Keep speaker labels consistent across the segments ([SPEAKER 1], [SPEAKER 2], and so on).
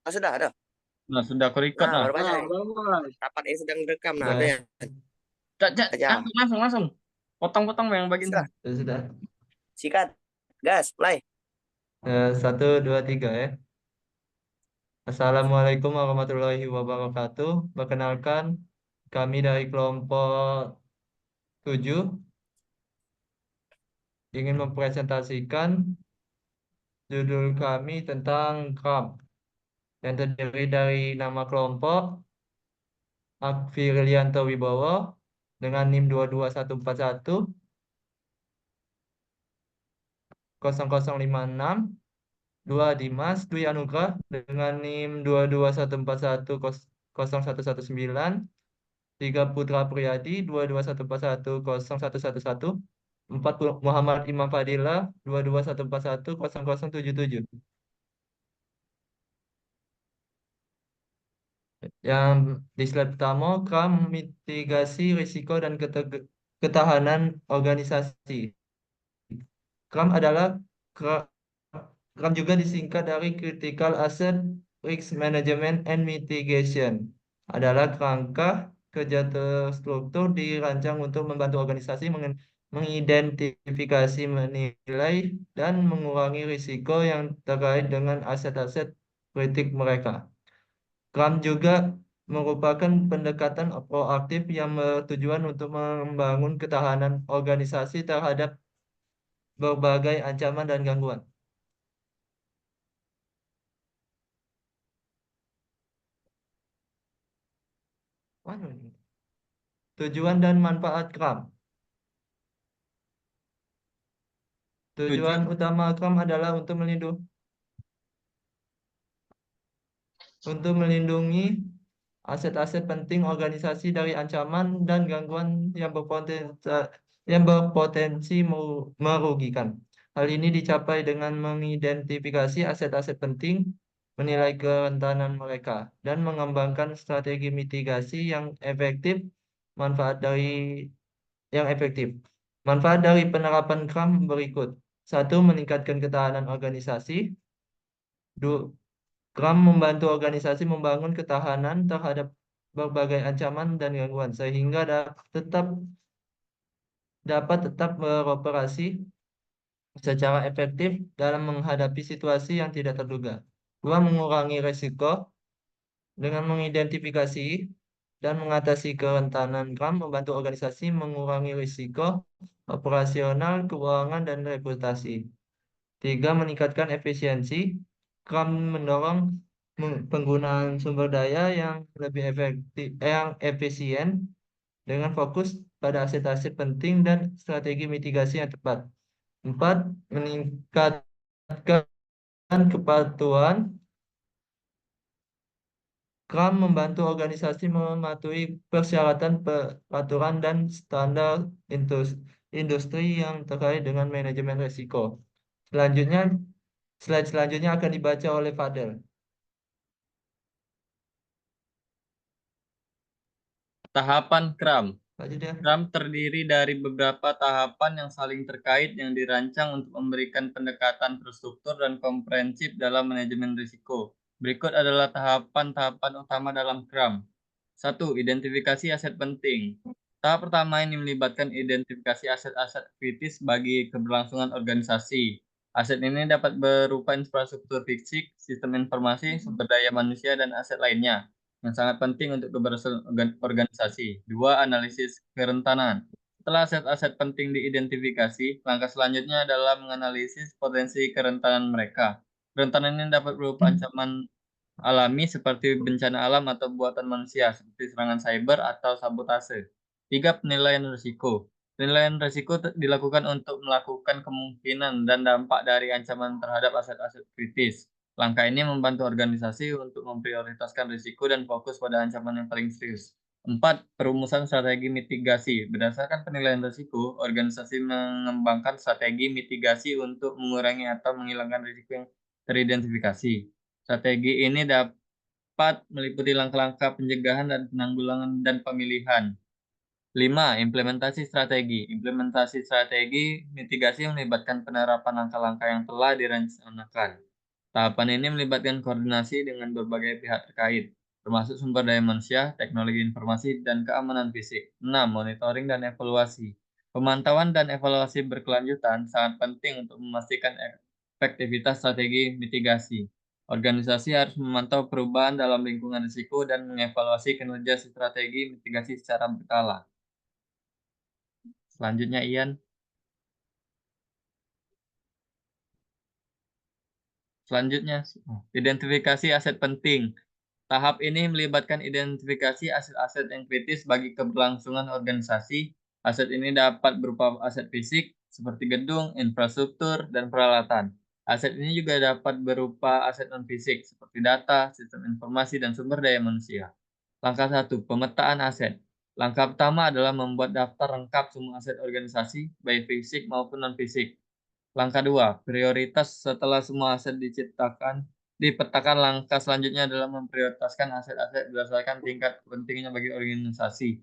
[SPEAKER 1] Oh, sudah ada.
[SPEAKER 2] Nah, sudah aku record
[SPEAKER 1] Nah,
[SPEAKER 2] nah.
[SPEAKER 1] baru baca.
[SPEAKER 3] Bye.
[SPEAKER 1] Rapat ini sedang direkam. Nah, ada
[SPEAKER 3] Udah,
[SPEAKER 1] ya.
[SPEAKER 2] Cak, cak,
[SPEAKER 1] Baca.
[SPEAKER 2] langsung, langsung. Potong-potong yang bagian
[SPEAKER 1] Sudah.
[SPEAKER 2] sini.
[SPEAKER 3] sudah.
[SPEAKER 1] Sikat. Gas. Mulai.
[SPEAKER 3] Satu, dua, tiga ya. Assalamualaikum warahmatullahi wabarakatuh. Perkenalkan, kami dari kelompok 7 ingin mempresentasikan judul kami tentang KRAM yang terdiri dari nama kelompok Akfirlianto Wibowo dengan NIM 22141 0056, dua Dimas Dwi Anugrah dengan NIM 22141 0119, tiga Putra Priadi 22141 0111, empat Muhammad Imam Fadilah 22141 0077. Yang di slide pertama, KRAM mitigasi risiko dan ketahanan organisasi. KRAM adalah KRAM juga disingkat dari Critical Asset Risk Management and Mitigation. Adalah kerangka kerja terstruktur dirancang untuk membantu organisasi mengidentifikasi, menilai, dan mengurangi risiko yang terkait dengan aset-aset kritik mereka. KRAM juga merupakan pendekatan proaktif yang bertujuan untuk membangun ketahanan organisasi terhadap berbagai ancaman dan gangguan. Mana ini? Tujuan dan manfaat KRAM. Tujuan
[SPEAKER 2] Tujuh.
[SPEAKER 3] utama KRAM adalah untuk melindungi aset-aset penting organisasi dari ancaman dan gangguan yang berpotensi merugikan. Hal ini dicapai dengan mengidentifikasi aset-aset penting, menilai kerentanan mereka, dan mengembangkan strategi mitigasi Manfaat dari yang efektif. Manfaat dari penerapan KRAM berikut. Satu, meningkatkan ketahanan organisasi. Dua, KRAM membantu organisasi membangun ketahanan terhadap berbagai ancaman dan gangguan sehingga dapat tetap beroperasi secara efektif dalam menghadapi situasi yang tidak terduga. Dua, mengurangi risiko dengan mengidentifikasi dan mengatasi kerentanan KRAM membantu organisasi mengurangi risiko operasional, keuangan, dan reputasi. Tiga, meningkatkan efisiensi. KRAM mendorong penggunaan sumber daya yang lebih efektif, yang efisien dengan fokus pada aset-aset penting dan strategi mitigasi yang tepat. Empat, meningkatkan kepatuhan. KRAM membantu organisasi mematuhi persyaratan peraturan dan standar industri yang terkait dengan manajemen risiko. Selanjutnya, slide selanjutnya akan dibaca oleh Fadel.
[SPEAKER 2] Tahapan KRAM.
[SPEAKER 3] Lanjut ya.
[SPEAKER 2] KRAM terdiri dari beberapa tahapan yang saling terkait yang dirancang untuk memberikan pendekatan terstruktur dan komprehensif dalam manajemen risiko. Berikut adalah tahapan-tahapan utama dalam KRAM. 1. Identifikasi aset penting. Tahap pertama ini melibatkan identifikasi aset-aset kritis bagi keberlangsungan organisasi. Aset ini dapat berupa infrastruktur fisik, sistem informasi, sumber daya manusia, dan aset lainnya yang sangat penting untuk keberhasilan organisasi. Dua, analisis kerentanan. Setelah aset-aset penting diidentifikasi, langkah selanjutnya adalah menganalisis potensi kerentanan mereka. Kerentanan ini dapat berupa ancaman alami seperti bencana alam atau buatan manusia, seperti serangan cyber atau sabotase. Tiga, penilaian risiko. Penilaian risiko dilakukan untuk melakukan kemungkinan dan dampak dari ancaman terhadap aset-aset kritis. Langkah ini membantu organisasi untuk memprioritaskan risiko dan fokus pada ancaman yang paling serius. Empat, perumusan strategi mitigasi. Berdasarkan penilaian risiko, organisasi mengembangkan strategi mitigasi untuk mengurangi atau menghilangkan risiko yang teridentifikasi. Strategi ini dapat meliputi langkah-langkah pencegahan dan penanggulangan dan pemilihan. 5. Implementasi strategi. Implementasi strategi mitigasi melibatkan penerapan langkah-langkah yang telah direncanakan. Tahapan ini melibatkan koordinasi dengan berbagai pihak terkait, termasuk sumber daya manusia, teknologi informasi, dan keamanan fisik. 6. Monitoring dan evaluasi. Pemantauan dan evaluasi berkelanjutan sangat penting untuk memastikan efektivitas strategi mitigasi. Organisasi harus memantau perubahan dalam lingkungan risiko dan mengevaluasi kinerja strategi mitigasi secara berkala. Selanjutnya, Ian. Selanjutnya, identifikasi aset penting. Tahap ini melibatkan identifikasi aset-aset yang kritis bagi keberlangsungan organisasi. Aset ini dapat berupa aset fisik seperti gedung, infrastruktur, dan peralatan. Aset ini juga dapat berupa aset non-fisik seperti data, sistem informasi, dan sumber daya manusia. Langkah 1. Pemetaan aset. Langkah pertama adalah membuat daftar lengkap semua aset organisasi, baik fisik maupun non-fisik. Langkah 2. Prioritas setelah semua aset dipetakan, langkah selanjutnya adalah memprioritaskan aset-aset berdasarkan tingkat pentingnya bagi organisasi.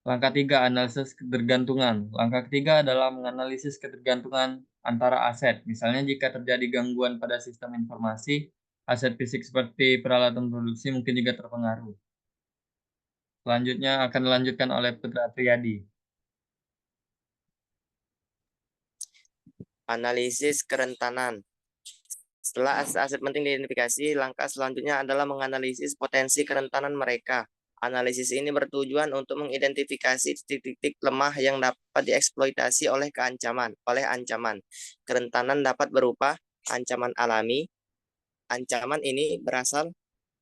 [SPEAKER 2] Langkah 3. Analisis ketergantungan. Langkah ketiga adalah menganalisis ketergantungan antara aset. Misalnya jika terjadi gangguan pada sistem informasi, aset fisik seperti peralatan produksi mungkin juga terpengaruh. Selanjutnya akan dilanjutkan oleh Putra Priyadi.
[SPEAKER 1] Analisis kerentanan. Setelah aset penting diidentifikasi, langkah selanjutnya adalah menganalisis potensi kerentanan mereka. Analisis ini bertujuan untuk mengidentifikasi titik-titik lemah yang dapat dieksploitasi oleh ancaman. Kerentanan dapat berupa ancaman alami. Ancaman ini berasal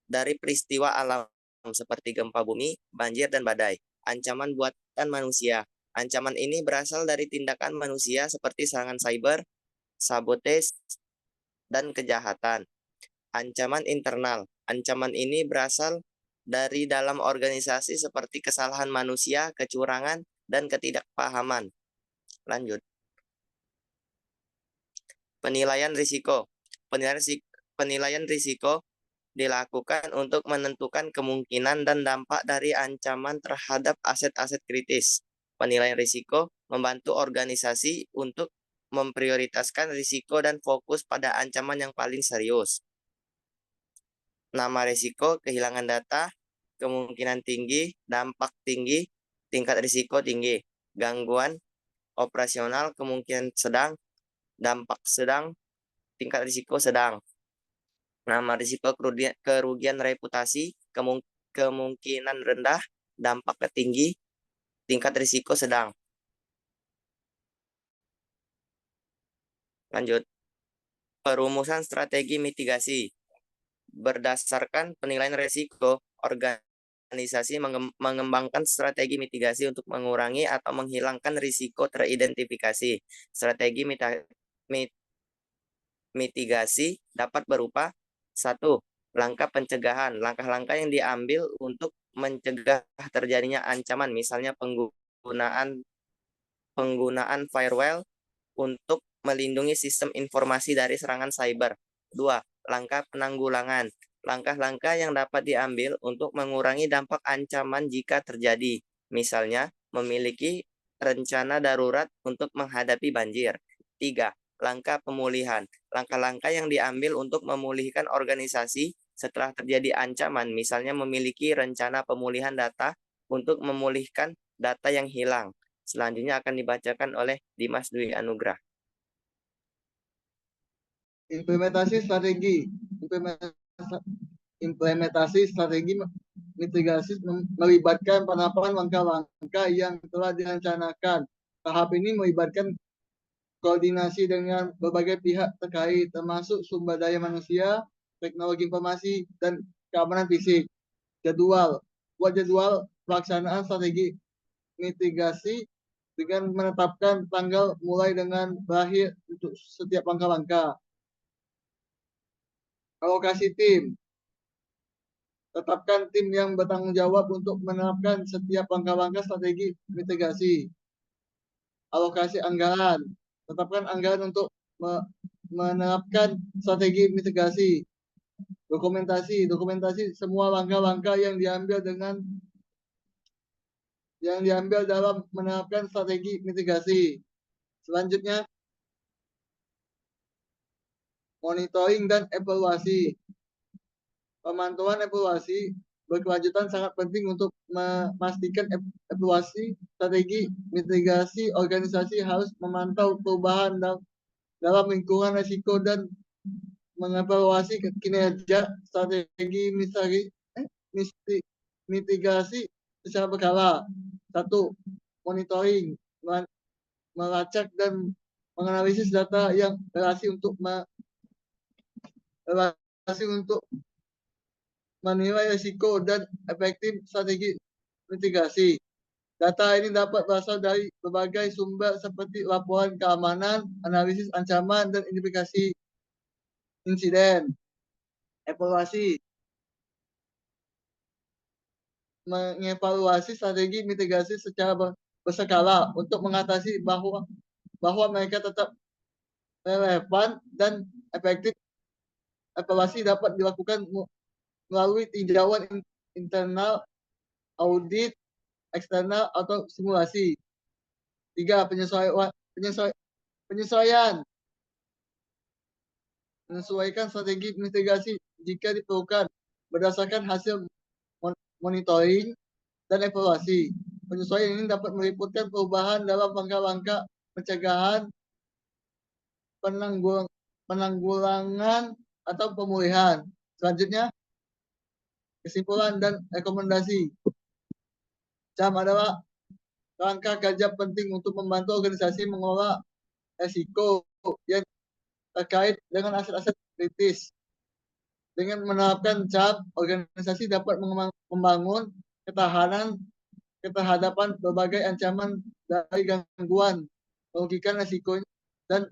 [SPEAKER 1] dari peristiwa alam seperti gempa bumi, banjir, dan badai. Ancaman buatan manusia. Ancaman ini berasal dari tindakan manusia seperti serangan cyber, sabotage, dan kejahatan. Ancaman internal. Ancaman ini berasal dari dalam organisasi seperti kesalahan manusia, kecurangan, dan ketidakpahaman. Lanjut. Penilaian risiko. Penilaian risiko dilakukan untuk menentukan kemungkinan dan dampak dari ancaman terhadap aset-aset kritis. Penilaian risiko membantu organisasi untuk memprioritaskan risiko dan fokus pada ancaman yang paling serius. Nama risiko, kehilangan data, kemungkinan tinggi, dampak tinggi, tingkat risiko tinggi. Gangguan operasional, kemungkinan sedang, dampak sedang, tingkat risiko sedang. Nama risiko, kerugian reputasi, kemungkinan rendah, dampaknya tinggi, tingkat risiko sedang. Lanjut. Perumusan strategi mitigasi. Berdasarkan penilaian risiko, organisasi mengembangkan strategi mitigasi untuk mengurangi atau menghilangkan risiko teridentifikasi. Strategi mitigasi dapat berupa 1. Langkah pencegahan. Langkah-langkah yang diambil untuk mencegah terjadinya ancaman, misalnya penggunaan firewall untuk melindungi sistem informasi dari serangan cyber. 2. Langkah penanggulangan. Langkah-langkah yang dapat diambil untuk mengurangi dampak ancaman jika terjadi. Misalnya, memiliki rencana darurat untuk menghadapi banjir. 3. Langkah pemulihan. Langkah-langkah yang diambil untuk memulihkan organisasi setelah terjadi ancaman, misalnya memiliki rencana pemulihan data untuk memulihkan data yang hilang. Selanjutnya akan dibacakan oleh Dimas Dwi Anugrah.
[SPEAKER 4] Implementasi strategi. Implementasi strategi mitigasi melibatkan penerapan langkah-langkah yang telah direncanakan. Tahap ini melibatkan koordinasi dengan berbagai pihak terkait, termasuk sumber daya manusia, teknologi informasi, dan keamanan fisik. Buat jadwal pelaksanaan strategi mitigasi dengan menetapkan tanggal mulai dengan berakhir untuk setiap langkah-langkah. Alokasi tim. Tetapkan tim yang bertanggung jawab untuk menerapkan setiap langkah-langkah strategi mitigasi. Alokasi anggaran. Tetapkan anggaran untuk menerapkan strategi mitigasi. Dokumentasi semua langkah-langkah yang diambil dalam menerapkan strategi mitigasi. Selanjutnya, monitoring dan evaluasi. Pemantauan evaluasi berkelanjutan sangat penting untuk memastikan evaluasi strategi mitigasi. Organisasi harus memantau perubahan dalam lingkungan risiko dan mengevaluasi kinerja strategi mitigasi secara berkala. 1. Monitoring, melacak dan menganalisis data yang relasi untuk menilai risiko dan efektif strategi mitigasi. Data ini dapat berasal dari berbagai sumber seperti laporan keamanan, analisis ancaman, dan identifikasi insiden. Evaluasi, mengevaluasi strategi mitigasi secara berskala untuk mengatasi bahwa mereka tetap relevan dan efektif. Evaluasi dapat dilakukan melalui tinjauan internal, audit eksternal, atau simulasi. 3. Penyesuaian. Menyesuaikan strategi mitigasi jika diperlukan berdasarkan hasil monitoring dan evaluasi. Penyesuaian ini dapat meliputi perubahan dalam langkah-langkah pencegahan, penanggulangan, atau pemulihan. Selanjutnya, kesimpulan dan rekomendasi. CAM adalah langkah kerja penting untuk membantu organisasi mengelola risiko yang terkait dengan aset-aset kritis. Dengan menerapkan CAM, organisasi dapat membangun ketahanan terhadapan berbagai ancaman dari gangguan, merugikan risikonya, dan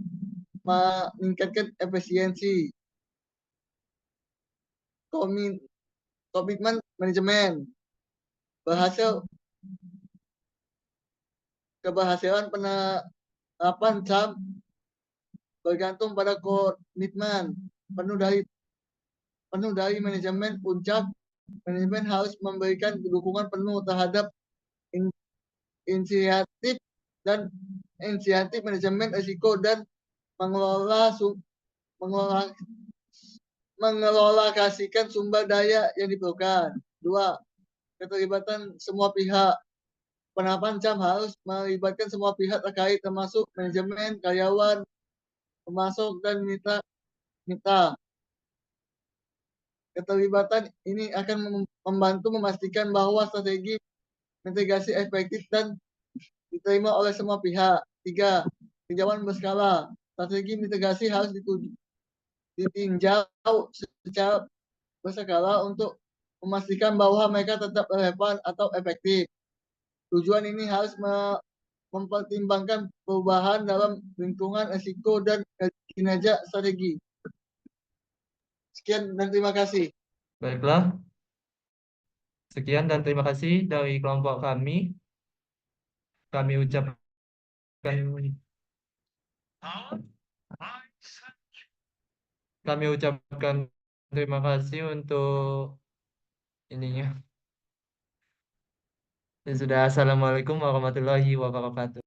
[SPEAKER 4] meningkatkan efisiensi. Komitmen manajemen. Keberhasilan penerapan CAM bergantung pada komitmen penuh dari manajemen puncak. Manajemen harus memberikan dukungan penuh terhadap inisiatif manajemen risiko dan mengalokasikan sumber daya yang diperlukan. 2. Keterlibatan semua pihak. Penerapan CAM harus melibatkan semua pihak terkait termasuk manajemen, karyawan, pemasok, dan mitra. Keterlibatan ini akan membantu memastikan bahwa strategi mitigasi efektif dan diterima oleh semua pihak. 3. Tinjauan berskala. Strategi mitigasi harus ditinjau secara berskala untuk memastikan bahwa mereka tetap relevan atau efektif. Tujuan ini harus mempertimbangkan perubahan dalam lingkungan risiko dan kinerja strategi. Sekian dan terima kasih.
[SPEAKER 3] Baiklah. Sekian dan terima kasih dari kelompok kami. Kami ucapkan terima kasih untuk ininya. Ya sudah, assalamualaikum warahmatullahi wabarakatuh.